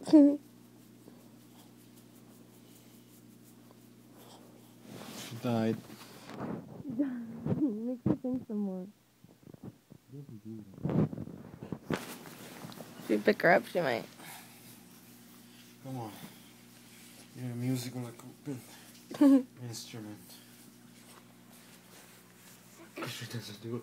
She died. Makes me think some more. If you pick her up, she might. Come on. You're a musical equipment. Instrument. She doesn't do it.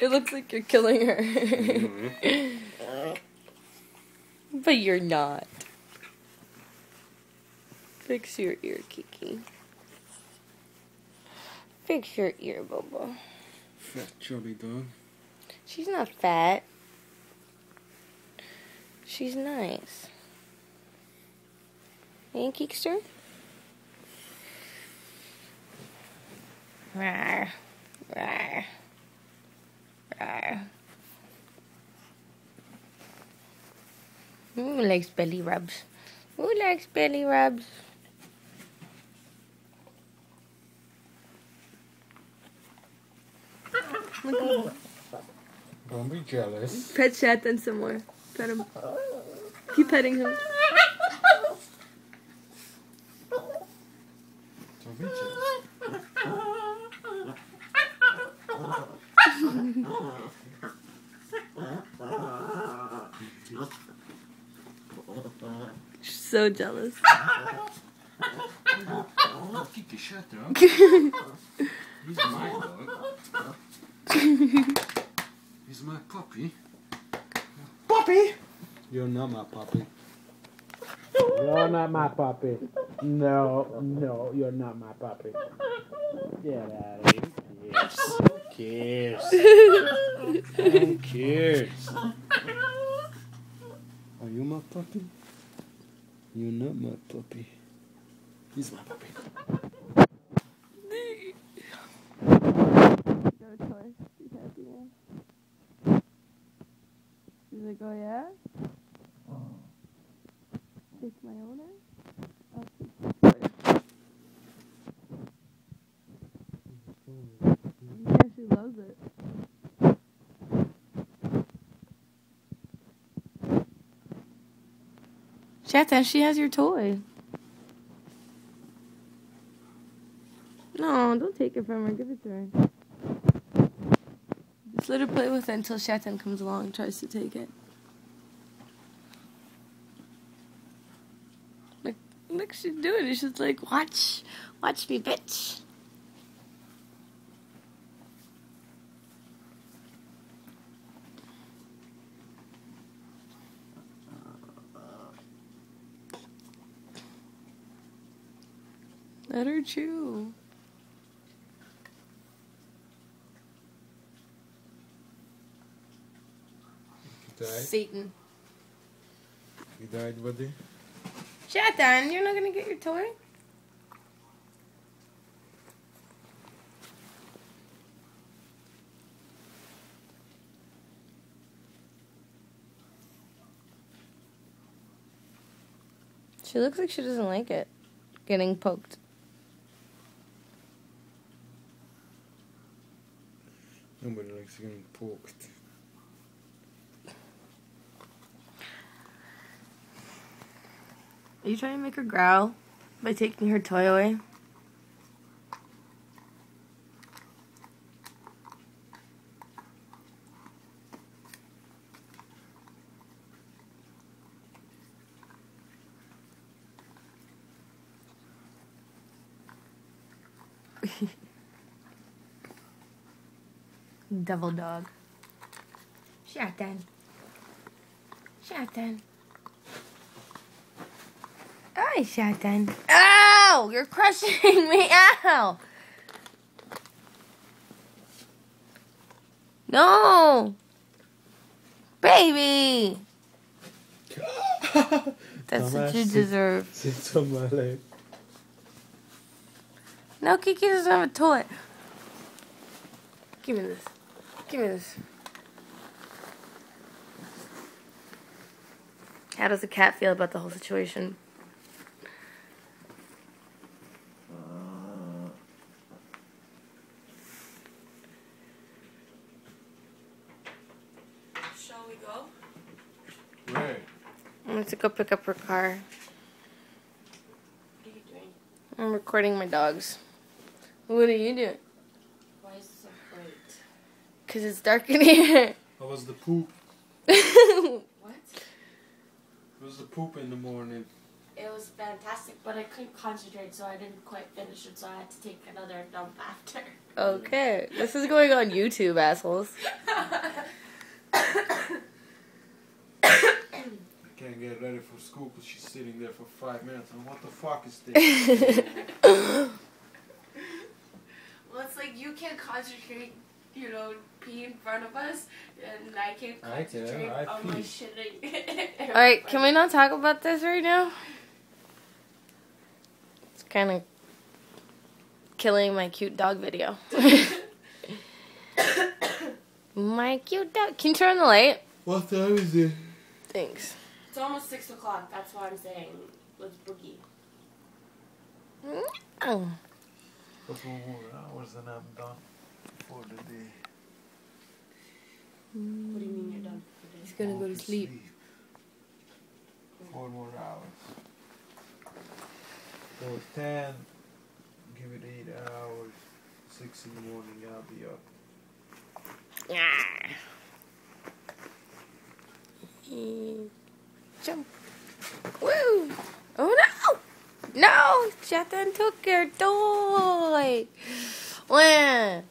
It looks like you're killing her. But you're not. Fix your ear, Kiki. Fix your ear, Bobo. Fat chubby dog. She's not fat. She's nice. Ain't Keekster? Rawr. Rawr. Rawr. Who likes belly rubs? Who likes belly rubs? Don't be jealous. Pet Satan some more. Pet him. Keep petting him. Don't be jealous. So jealous. Kiki, shut up. He's my dog. He's my puppy. Puppy! You're not my puppy. You're not my puppy. No, you're not my puppy. Get out of here. Who cares? Are you my puppy? You're not my puppy. He's my puppy. She's happy now. She's like, oh yeah? Take my owner? I'll take the toy. Yeah, she loves it. Chata, she has your toy. No, don't take it from her. Give it to her. Just let her play with it until Shatan comes along and tries to take it. Look, she's doing it. She's like, watch me, bitch. Let her chew. died? Satan. He died, buddy? Satan, you're not gonna get your toy? She looks like she doesn't like it. Getting poked. Nobody likes getting poked. Are you trying to make her growl by taking her toy away? Devil dog. Satan. Satan. Hi, Satan. Ow! You're crushing me. Ow! No! Baby! That's what you deserve. Sits on my leg. No, Kiki doesn't have a toy. Give me this. Give me this. How does the cat feel about the whole situation? Shall we go? Where? I'm going to go pick up her car. What are you doing? I'm recording my dogs. What are you doing? Why is it so bright? Because it's dark in here. How was the poop? What? It was the poop in the morning. It was fantastic, but I couldn't concentrate, so I didn't quite finish it, so I had to take another dump after. Okay. This is going on YouTube, assholes. I can't get ready for school because she's sitting there for 5 minutes. And what the fuck is this? Well, it's like you can't concentrate, pee in front of us, and I can't concentrate on my shitting. Alright, can we not talk about this right now? It's kind of killing my cute dog video. My cute dog. Can you turn on the light? What time is it? Thanks. It's almost 6 o'clock, that's why I'm saying, let's boogie. Oh. Couple more hours and I'm done for the day. What do you mean you're done for the He's day? gonna go to sleep. 4 more hours. So 10, give it 8 hours. 6 in the morning, I'll be up. Yeah. Jump. Woo! Oh no! No! Satan took your toy! Wah!